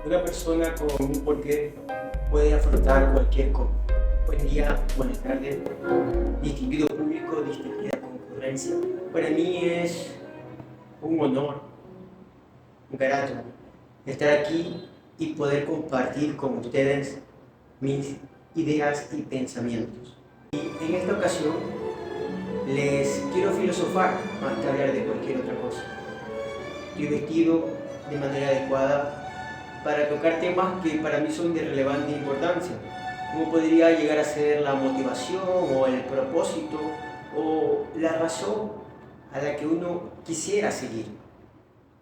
Una persona con un porqué puede afrontar cualquier cosa. Buen día, buenas tardes, distinguido público, distinguida concurrencia. Para mí es un honor, un grato estar aquí y poder compartir con ustedes mis ideas y pensamientos. Y en esta ocasión les quiero filosofar más que hablar de cualquier otra cosa. Estoy vestido de manera adecuada para tocar temas que para mí son de relevante importancia, como podría llegar a ser la motivación o el propósito o la razón a la que uno quisiera seguir,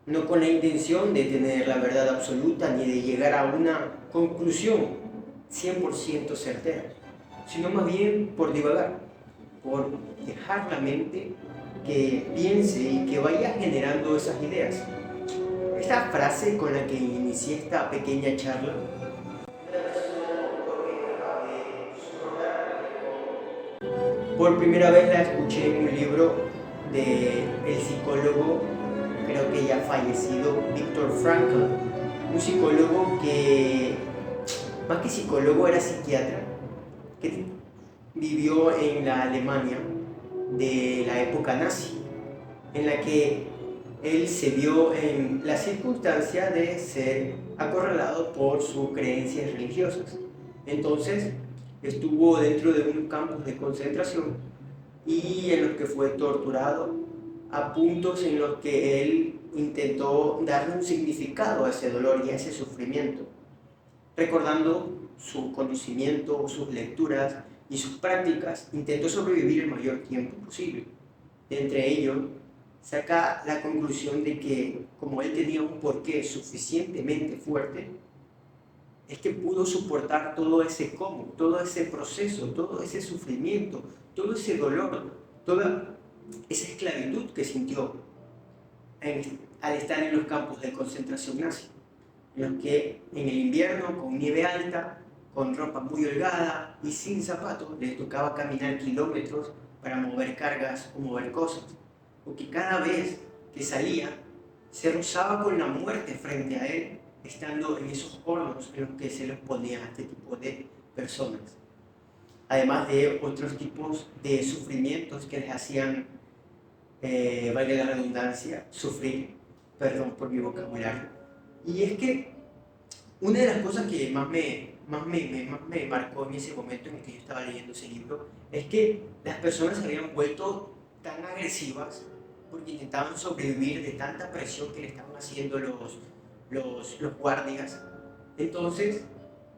no con la intención de tener la verdad absoluta ni de llegar a una conclusión 100% certera, sino más bien por divagar, por dejar la mente que piense y que vaya generando esas ideas. Esta frase con la que inicié esta pequeña charla, por primera vez la escuché en un libro del psicólogo, creo que ya fallecido, Viktor Frankl, un psicólogo que, más que psicólogo, era psiquiatra, que vivió en la Alemania de la época nazi, en la que él se vio en la circunstancia de ser acorralado por sus creencias religiosas. Entonces estuvo dentro de un campo de concentración y en los que fue torturado a puntos en los que él intentó darle un significado a ese dolor y a ese sufrimiento, recordando su conocimiento, sus lecturas y sus prácticas, intentó sobrevivir el mayor tiempo posible. Entre ellos, saca la conclusión de que como él tenía un porqué suficientemente fuerte, es que pudo soportar todo ese cómo, todo ese proceso, todo ese sufrimiento, todo ese dolor, toda esa esclavitud que sintió al estar en los campos de concentración nazi, en los que en el invierno, con nieve alta, con ropa muy holgada y sin zapatos, les tocaba caminar kilómetros para mover cargas o mover cosas, o que cada vez que salía se rozaba con la muerte frente a él, estando en esos hornos en los que se los ponía a este tipo de personas. Además de otros tipos de sufrimientos que les hacían, valga la redundancia, sufrir, perdón por mi vocabulario. Y es que una de las cosas que más me marcó en ese momento en el que yo estaba leyendo ese libro es que las personas se habían vuelto tan agresivas porque intentaban sobrevivir de tanta presión que le estaban haciendo los guardias. Entonces,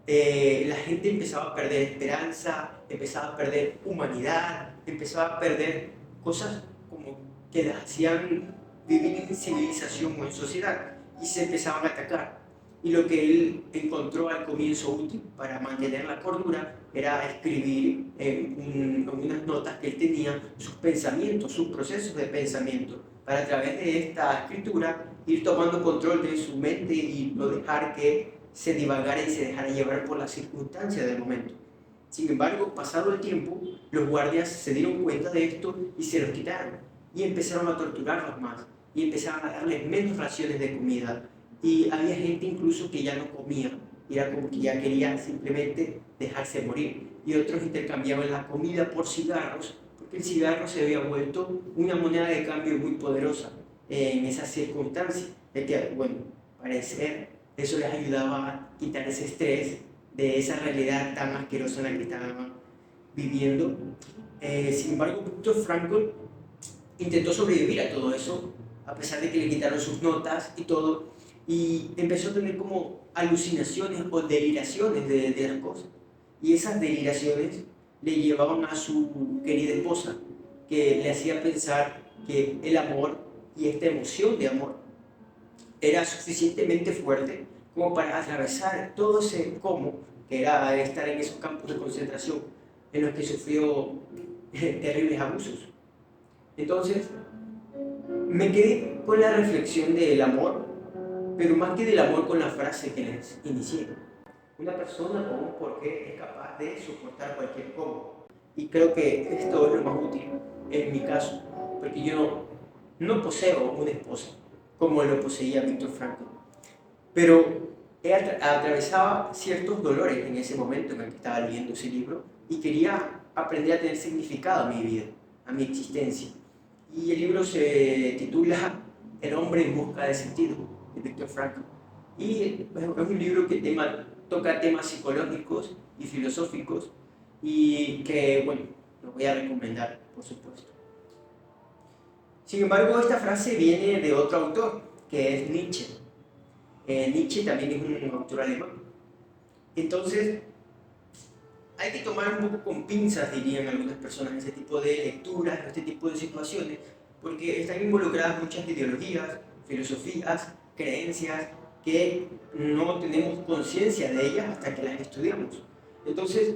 la gente empezaba a perder esperanza, empezaba a perder humanidad, empezaba a perder cosas como que las hacían vivir en civilización o en sociedad y se empezaban a atacar. Y lo que él encontró al comienzo útil para mantener la cordura era escribir en unas notas que él tenía sus pensamientos, sus procesos de pensamiento, para a través de esta escritura ir tomando control de su mente y no dejar que se divagara y se dejara llevar por las circunstancias del momento. Sin embargo, pasado el tiempo, los guardias se dieron cuenta de esto y se los quitaron y empezaron a torturarlos más y empezaron a darles menos raciones de comida. Y había gente incluso que ya no comía, y era como que ya quería simplemente dejarse morir. Y otros intercambiaban la comida por cigarros, porque el cigarro se había vuelto una moneda de cambio muy poderosa en esas circunstancias. De que, bueno, parecer eso les ayudaba a quitar ese estrés de esa realidad tan asquerosa en la que estaban viviendo. Sin embargo, Viktor Frankl intentó sobrevivir a todo eso, a pesar de que le quitaron sus notas y todo, y empezó a tener como alucinaciones o deliraciones de las cosas. Y esas deliraciones le llevaban a su querida esposa, que le hacía pensar que el amor y esta emoción de amor era suficientemente fuerte como para atravesar todo ese cómo que era estar en esos campos de concentración en los que sufrió terribles abusos. Entonces, me quedé con la reflexión del amor, pero más que del amor con la frase que les inicié. Una persona con un porqué es capaz de soportar cualquier cómo. Y creo que esto es lo más útil en mi caso, porque yo no poseo una esposa como lo poseía Viktor Frankl. Pero atravesaba ciertos dolores en ese momento en el que estaba leyendo ese libro y quería aprender a tener significado a mi vida, a mi existencia. Y el libro se titula El hombre en busca de sentido, de Viktor Frankl. Y es un libro que toca temas psicológicos y filosóficos y que, bueno, lo voy a recomendar, por supuesto. Sin embargo, esta frase viene de otro autor, que es Nietzsche. Nietzsche también es un autor alemán. Entonces, hay que tomar un poco con pinzas, dirían algunas personas, ese tipo de lecturas, este tipo de situaciones, porque están involucradas muchas ideologías, filosofías, creencias, que no tenemos conciencia de ellas hasta que las estudiamos. Entonces,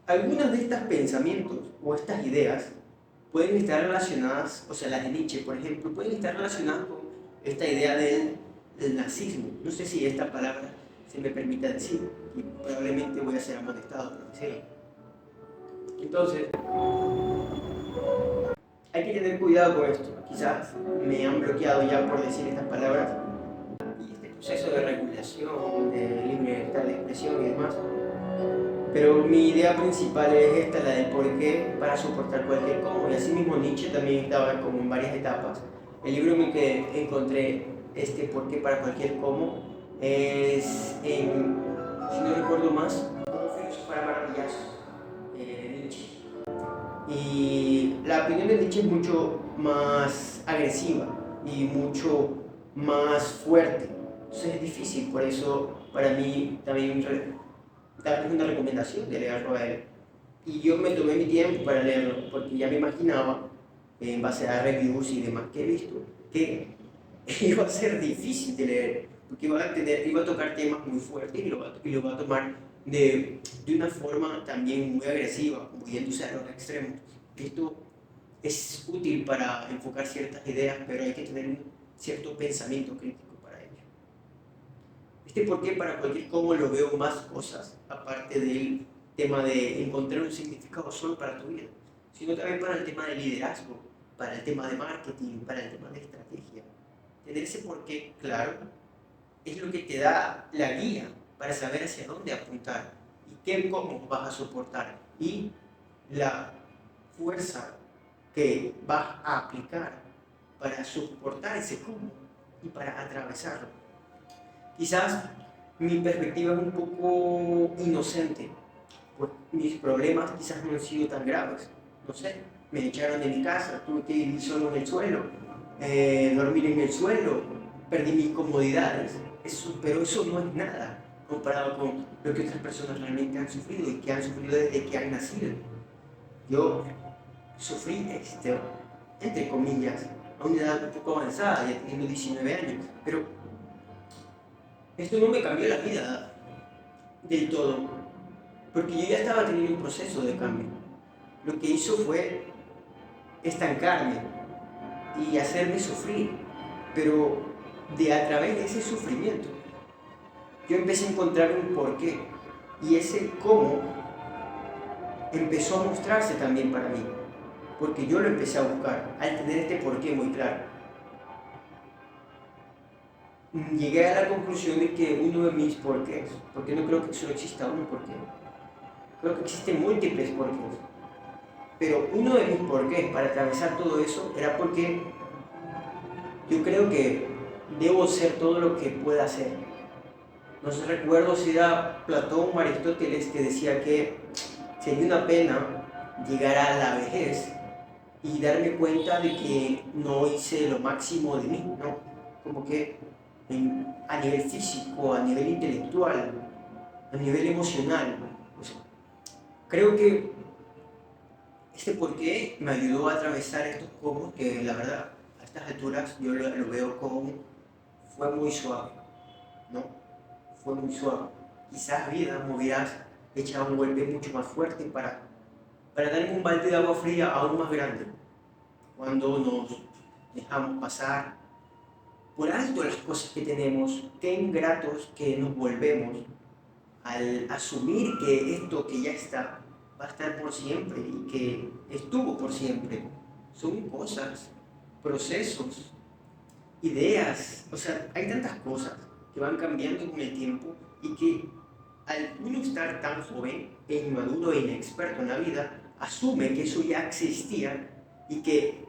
algunos de estos pensamientos o estas ideas pueden estar relacionadas, o sea, las de Nietzsche, por ejemplo, pueden estar relacionadas con esta idea del nazismo. No sé si esta palabra se me permite decir, y probablemente voy a ser amonestado por decirlo. Entonces, hay que tener cuidado con esto. Quizás me han bloqueado ya por decir estas palabras, y este proceso de regulación, de libertad de expresión y demás. Pero mi idea principal es esta, la del porqué para soportar cualquier cómo. Y así mismo Nietzsche también estaba como en varias etapas. El libro en el que encontré este porqué para cualquier cómo es en, si no recuerdo más, Cómo filosofar maravillazos, de Nietzsche. Y la opinión de Nietzsche es mucho más agresiva y mucho más fuerte. Entonces es difícil, por eso para mí también darles una recomendación de leerlo a él. Y yo me tomé mi tiempo para leerlo, porque ya me imaginaba, en base a reviews y demás que he visto, que iba a ser difícil de leer, porque iba a tocar temas muy fuertes y lo va a tomar de una forma también muy agresiva, moviéndose a los extremos. Esto es útil para enfocar ciertas ideas, pero hay que tener un cierto pensamiento crítico para ello. Este porqué para cualquier cómo lo veo más cosas, aparte del tema de encontrar un significado solo para tu vida, sino también para el tema de liderazgo, para el tema de marketing, para el tema de estrategia. Tener ese porqué claro es lo que te da la guía para saber hacia dónde apuntar y qué cómo vas a soportar y la fuerza que vas a aplicar para soportar ese cómo y para atravesarlo. Quizás mi perspectiva es un poco inocente, pues mis problemas quizás no han sido tan graves. No sé, me echaron de mi casa, tuve que vivir solo en el suelo, dormir en el suelo, perdí mis comodidades, pero eso no es nada comparado con lo que otras personas realmente han sufrido y que han sufrido desde que han nacido. Yo sufrí, entre comillas, a una edad un poco avanzada, ya teniendo 19 años, pero esto no me cambió la vida del todo, porque yo ya estaba teniendo un proceso de cambio. Lo que hizo fue estancarme y hacerme sufrir, pero a través de ese sufrimiento yo empecé a encontrar un porqué y ese cómo empezó a mostrarse también para mí, porque yo lo empecé a buscar al tener este porqué muy claro. Llegué a la conclusión de que uno de mis porqués, porque no creo que solo exista un porqué, creo que existen múltiples porqués, pero uno de mis porqués para atravesar todo eso era porque yo creo que debo ser todo lo que pueda ser. No sé, recuerdo si era Platón o Aristóteles que decía que sería una pena llegar a la vejez y darme cuenta de que no hice lo máximo de mí, ¿no? Como que a nivel físico, a nivel intelectual, a nivel emocional. Pues, creo que este porqué me ayudó a atravesar estos cómo que la verdad a estas alturas yo lo veo como fue muy suave, ¿no? Fue muy suave. Quizás vida me hubieras echado un golpe mucho más fuerte para darme un balde de agua fría aún más grande cuando nos dejamos pasar por alto las cosas que tenemos, qué ingratos que nos volvemos al asumir que esto que ya está va a estar por siempre y que estuvo por siempre. Son cosas, procesos, ideas, o sea, hay tantas cosas que van cambiando con el tiempo y que al uno estar tan joven e inmaduro e inexperto en la vida, asume que eso ya existía y que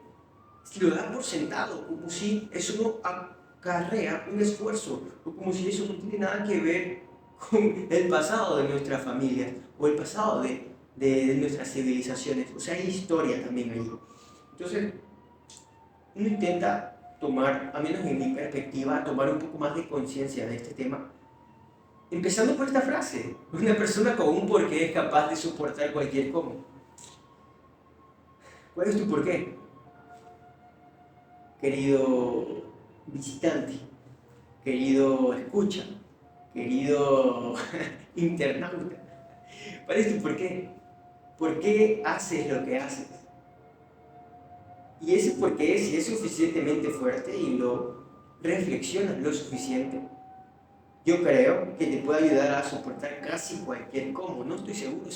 lo da por sentado, como si eso no acarrea un esfuerzo, o como si eso no tiene nada que ver con el pasado de nuestras familias o el pasado de nuestras civilizaciones. O sea, hay historia también ahí. Entonces, uno intenta tomar, a menos en mi perspectiva, tomar un poco más de conciencia de este tema. Empezando por esta frase: una persona con un porqué es capaz de soportar cualquier cómo. ¿Cuál es tu porqué, querido visitante, querido escucha, querido internauta? ¿Cuál es tu porqué? ¿Por qué haces lo que haces? Y ese porqué, si es suficientemente fuerte y lo reflexionas lo suficiente, yo creo que te puede ayudar a soportar casi cualquier cómo. No estoy seguro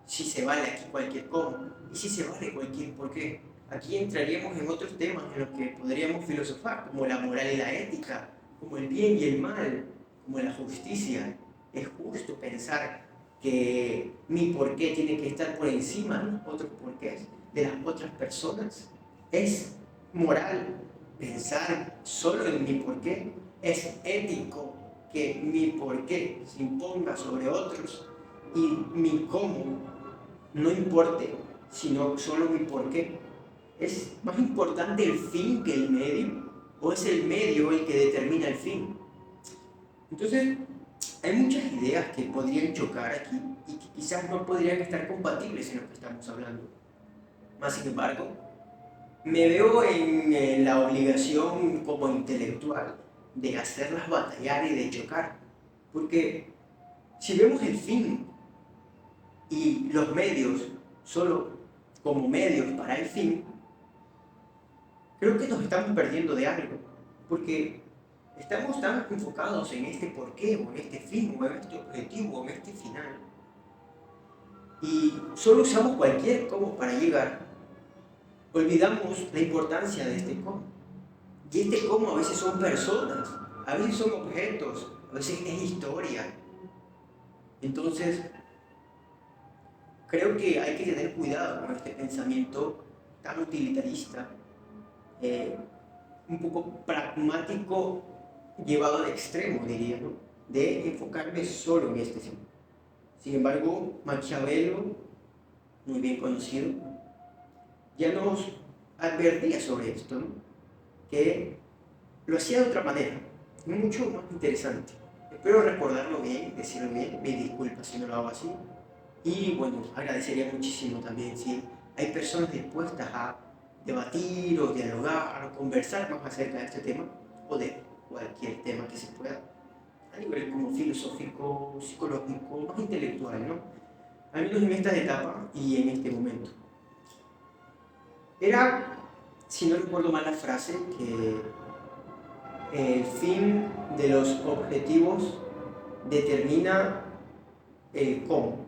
si se vale aquí cualquier cómo y si se vale cualquier por qué. Aquí entraríamos en otros temas en los que podríamos filosofar, como la moral y la ética, como el bien y el mal, como la justicia. Es justo pensar que mi porqué tiene que estar por encima de los otros porqués de las otras personas. Es moral pensar solo en mi porqué. Es ético que mi porqué se imponga sobre otros y mi cómo no importe, sino solo mi porqué. ¿Es más importante el fin que el medio? ¿O es el medio el que determina el fin? Entonces, hay muchas ideas que podrían chocar aquí y que quizás no podrían estar compatibles en lo que estamos hablando. Más sin embargo, me veo en la obligación como intelectual de hacerlas batallar y de chocar. Porque si vemos el fin y los medios solo como medios para el fin, creo que nos estamos perdiendo de algo. Porque estamos tan enfocados en este porqué, o en este fin, o en este objetivo, o en este final. Y solo usamos cualquier cómo para llegar. Olvidamos la importancia de este cómo. Y este cómo a veces son personas, a veces son objetos, a veces es historia. Entonces, creo que hay que tener cuidado con este pensamiento tan utilitarista, un poco pragmático, llevado al extremo, diría, ¿no? De enfocarme solo en este fin. Sin embargo, Maquiavelo, muy bien conocido, ya nos advertía sobre esto, ¿no? Que lo hacía de otra manera, mucho más interesante. Espero recordarlo bien, decirlo bien, me disculpa si no lo hago así. Y bueno, agradecería muchísimo también si hay personas dispuestas a debatir o dialogar o conversar más acerca de este tema o de cualquier tema que se pueda, a nivel como filosófico, psicológico, más intelectual, ¿no? Al menos en esta etapa y en este momento. Era, si no recuerdo mal la frase, que el fin de los objetivos determina el cómo.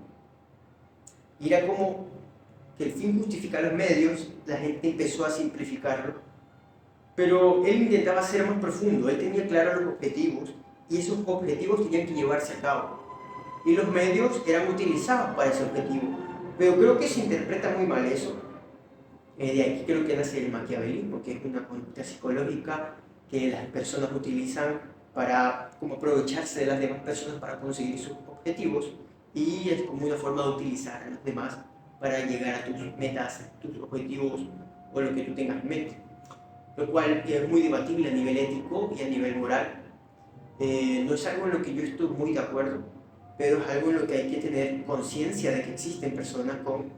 Y era como que el fin justifica los medios, la gente empezó a simplificarlo, pero él intentaba ser más profundo, él tenía claros los objetivos y esos objetivos tenían que llevarse a cabo. Y los medios eran utilizados para ese objetivo. Pero creo que se interpreta muy mal eso. De aquí creo que nace el maquiavelismo, que es una conducta psicológica que las personas utilizan para como aprovecharse de las demás personas para conseguir sus objetivos, y es como una forma de utilizar a los demás para llegar a tus metas, tus objetivos o lo que tú tengas en mente. Lo cual es muy debatible a nivel ético y a nivel moral. No es algo en lo que yo estoy muy de acuerdo, pero es algo en lo que hay que tener conciencia de que existen personas con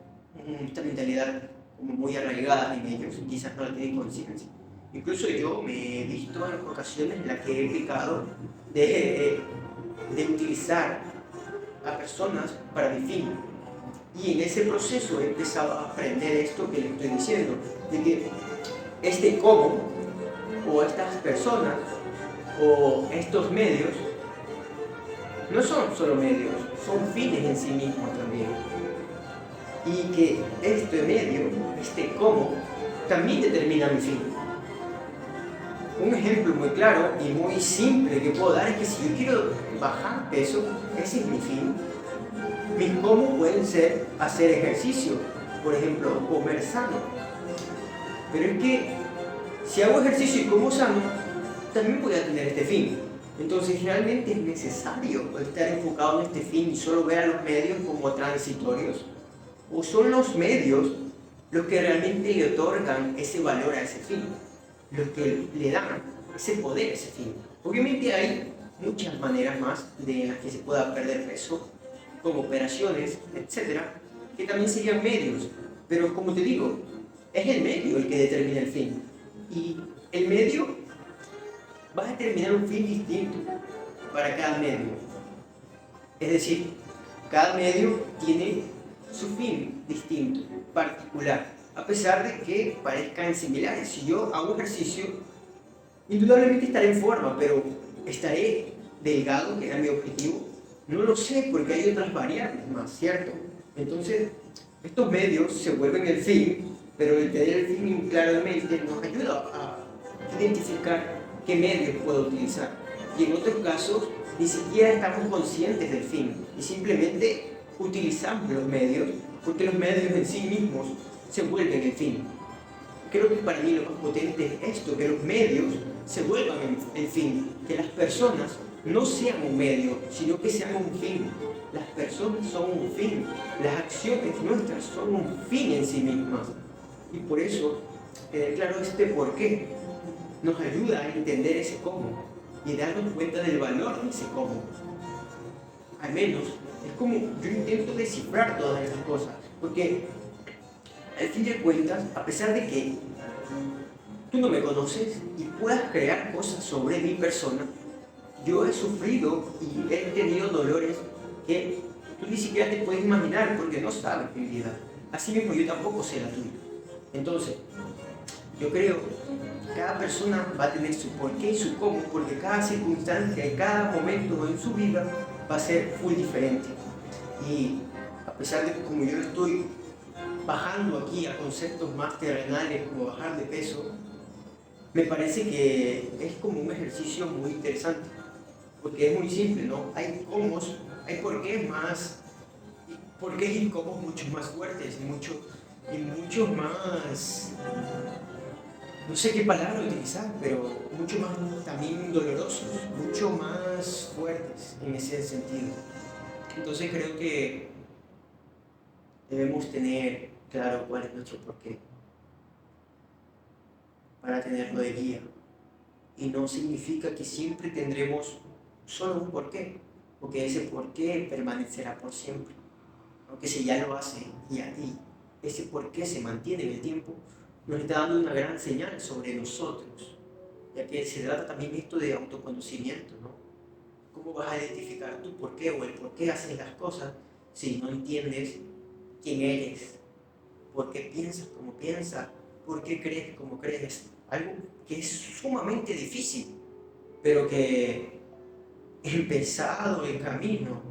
esta mentalidad como muy arraigada en ellos y quizás no la tienen conciencia. Incluso yo me he visto en ocasiones en las que he pecado de utilizar a personas para mi fin. Y en ese proceso he empezado a aprender esto que les estoy diciendo, de que este cómo, o estas personas, o estos medios, no son solo medios, son fines en sí mismos también. Y que este medio, este cómo, también determina mi fin. un ejemplo muy claro y muy simple que puedo dar es que si yo quiero bajar peso, ese es mi fin. Mis cómo pueden ser hacer ejercicio, por ejemplo, comer sano. Pero es que si hago ejercicio y como sano, también voy a tener este fin. Entonces realmente es necesario estar enfocado en este fin y solo ver a los medios como transitorios. ¿O son los medios los que realmente le otorgan ese valor a ese fin? Los que le dan ese poder a ese fin. Obviamente hay muchas maneras más de las que se pueda perder peso, como operaciones, etcétera, que también serían medios. Pero como te digo, es el medio el que determina el fin. Y el medio va a determinar un fin distinto para cada medio. Es decir, cada medio tiene su fin distinto, particular, a pesar de que parezcan similares. Si yo hago ejercicio, indudablemente estaré en forma, pero ¿estaré delgado, que era mi objetivo? No lo sé, porque hay otras variables más, ¿cierto? Entonces, estos medios se vuelven el fin, pero el tener el fin claramente nos ayuda a identificar qué medios puedo utilizar. Y en otros casos, ni siquiera estamos conscientes del fin y simplemente utilizamos los medios porque los medios en sí mismos se vuelven el fin. Creo que para mí lo más potente es esto, que los medios se vuelvan el fin, que las personas no sean un medio, sino que sean un fin. Las personas son un fin, las acciones nuestras son un fin en sí mismas. Y por eso, tener claro este porqué nos ayuda a entender ese cómo y darnos cuenta del valor de ese cómo. Al menos, es como yo intento descifrar todas esas cosas, porque al fin de cuentas, a pesar de que tú no me conoces y puedas crear cosas sobre mi persona, yo he sufrido y he tenido dolores que tú ni siquiera te puedes imaginar porque no sabes mi vida. Así mismo yo tampoco sé la tuya. Entonces, yo creo que cada persona va a tener su porqué y su cómo, porque cada circunstancia y cada momento en su vida va a ser muy diferente. Y a pesar de que como yo estoy bajando aquí a conceptos más terrenales como bajar de peso, me parece que es como un ejercicio muy interesante, porque es muy simple, ¿no? Hay cómo, hay porqués más, porqués y cómo mucho más fuertes, y mucho más, no sé qué palabra utilizar, pero mucho más también dolorosos, mucho más fuertes en ese sentido. Entonces creo que debemos tener claro cuál es nuestro porqué para tenerlo de guía. Y no significa que siempre tendremos solo un porqué, porque ese porqué permanecerá por siempre. Aunque si ya lo hace y ese porqué se mantiene en el tiempo, nos está dando una gran señal sobre nosotros, ya que se trata también esto de autoconocimiento, ¿no? ¿Cómo vas a identificar tu porqué o el por qué haces las cosas si no entiendes quién eres, por qué piensas como piensas, por qué crees como crees? Algo que es sumamente difícil, pero que empezado el camino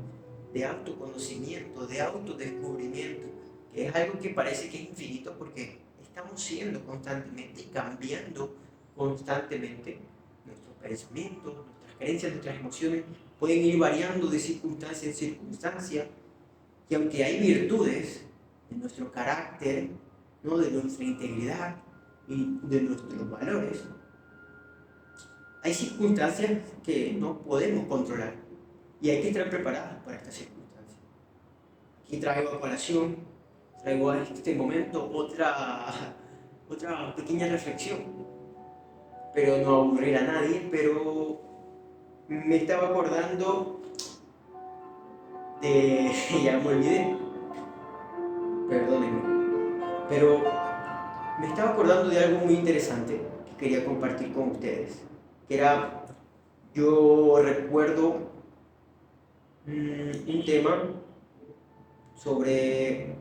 de autoconocimiento, de autodescubrimiento, que es algo que parece que es infinito porque estamos siendo constantemente, cambiando constantemente. Nuestros pensamientos, nuestras creencias, nuestras emociones pueden ir variando de circunstancia en circunstancia, y aunque hay virtudes de nuestro carácter, ¿no?, de nuestra integridad y de nuestros valores, hay circunstancias que no podemos controlar y hay que estar preparados para estas circunstancias. Aquí traigo a colación, traigo a este momento otra pequeña reflexión, pero no aburrir a nadie, pero me estaba acordando de... ya me olvidé, perdónenme, pero me estaba acordando de algo muy interesante que quería compartir con ustedes, que era, yo recuerdo un tema sobre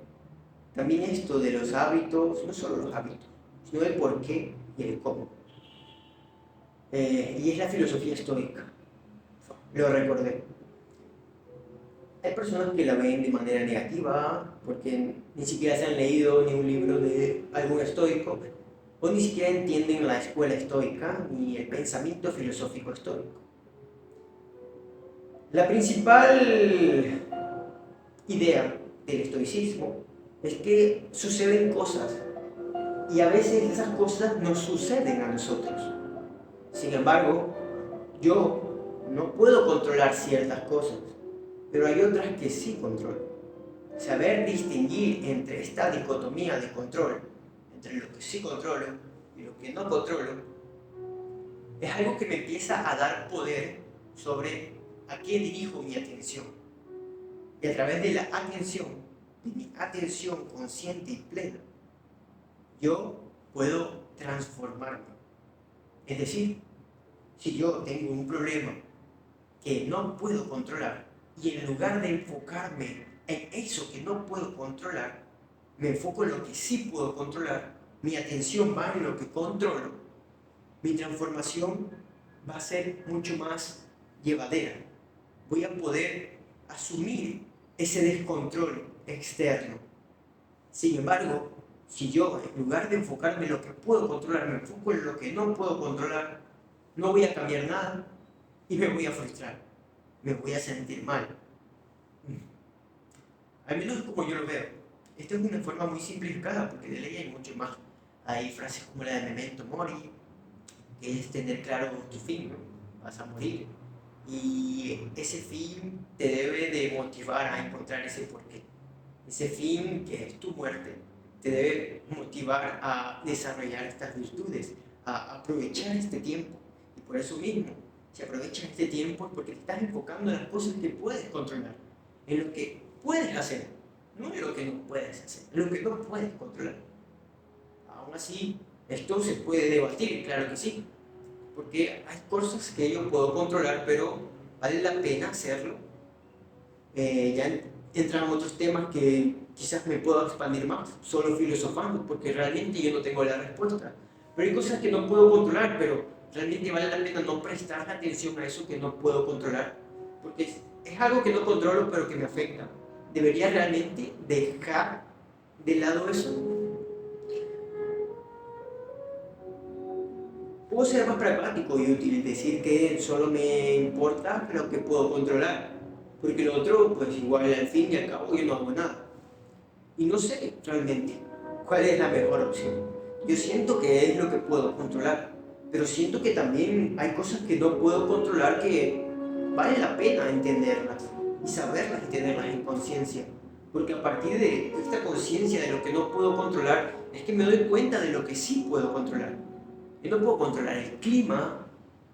también esto de los hábitos, no solo los hábitos, sino el por qué y el cómo. Y es la filosofía estoica, lo recordé. Hay personas que la ven de manera negativa porque ni siquiera se han leído ni un libro de algún estoico, o ni siquiera entienden la escuela estoica ni el pensamiento filosófico estoico. La principal idea del estoicismo es que suceden cosas y a veces esas cosas nos suceden a nosotros. Sin embargo, yo no puedo controlar ciertas cosas, pero hay otras que sí controlo. Saber distinguir entre esta dicotomía de control, entre lo que sí controlo y lo que no controlo, es algo que me empieza a dar poder sobre a qué dirijo mi atención. Y a través de la atención, de mi atención consciente y plena, yo puedo transformarme. Es decir, si yo tengo un problema que no puedo controlar y en lugar de enfocarme en eso que no puedo controlar, me enfoco en lo que sí puedo controlar, mi atención va en lo que controlo, mi transformación va a ser mucho más llevadera. Voy a poder asumir ese descontrol externo. Sin embargo, si yo en lugar de enfocarme en lo que puedo controlar, me enfoco en lo que no puedo controlar, no voy a cambiar nada y me voy a frustrar, me voy a sentir mal. Al menos como yo lo veo. Esta es una forma muy simplificada porque de ley hay mucho más. Hay frases como la de Memento Mori, que es tener claro tu fin, ¿no? Vas a morir. Y ese fin te debe de motivar a encontrar ese porqué. Ese fin que es tu muerte te debe motivar a desarrollar estas virtudes, a aprovechar este tiempo. Y por eso mismo, si aprovechas este tiempo es porque te estás enfocando en las cosas que puedes controlar, en lo que puedes hacer, no en lo que no puedes hacer, en lo que no puedes controlar. Aún así, esto se puede debatir, claro que sí, porque hay cosas que yo puedo controlar, pero vale la pena hacerlo. Ya entran otros temas que quizás me puedo expandir más, solo filosofando, porque realmente yo no tengo la respuesta. Pero hay cosas que no puedo controlar, pero realmente vale la pena no prestar atención a eso que no puedo controlar, porque es algo que no controlo, pero que me afecta. ¿Debería realmente dejar de lado eso? Puedo ser más pragmático y útil, decir que solo me importa lo que puedo controlar, porque lo otro, pues igual al fin y al cabo yo no hago nada. Y no sé realmente cuál es la mejor opción. Yo siento que es lo que puedo controlar, pero siento que también hay cosas que no puedo controlar que vale la pena entenderlas y saberlas y tenerlas en conciencia. Porque a partir de esta conciencia de lo que no puedo controlar, es que me doy cuenta de lo que sí puedo controlar. Yo no puedo controlar el clima,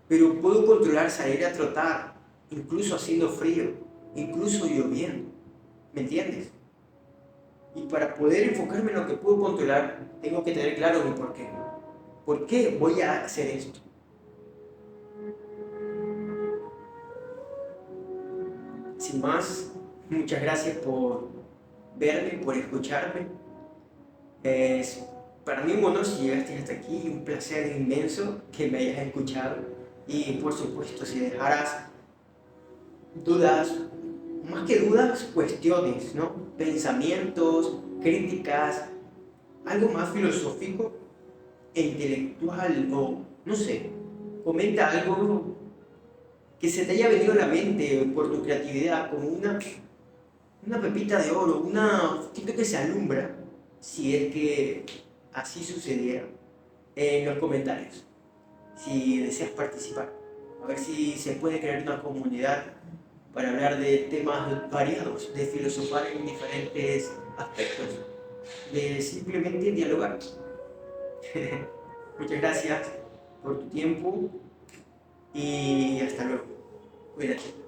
pero puedo controlar salir a trotar, incluso haciendo frío, incluso lloviendo. ¿Me entiendes? Y para poder enfocarme en lo que puedo controlar, tengo que tener claro mi porqué. ¿Por qué voy a hacer esto? Sin más, muchas gracias por verme, por escucharme. Es para mí un honor si llegaste hasta aquí, un placer inmenso que me hayas escuchado. Y por supuesto, si dejaras dudas, más que dudas, cuestiones, ¿no? Pensamientos, críticas, algo más filosófico e intelectual, o no sé, comenta algo que se te haya venido a la mente por tu creatividad, como una pepita de oro, una fotito que se alumbra, si es que así sucediera, en los comentarios, si deseas participar. A ver si se puede crear una comunidad para hablar de temas variados, de filosofar en diferentes aspectos, de simplemente dialogar. Muchas gracias por tu tiempo y hasta luego. Cuídate.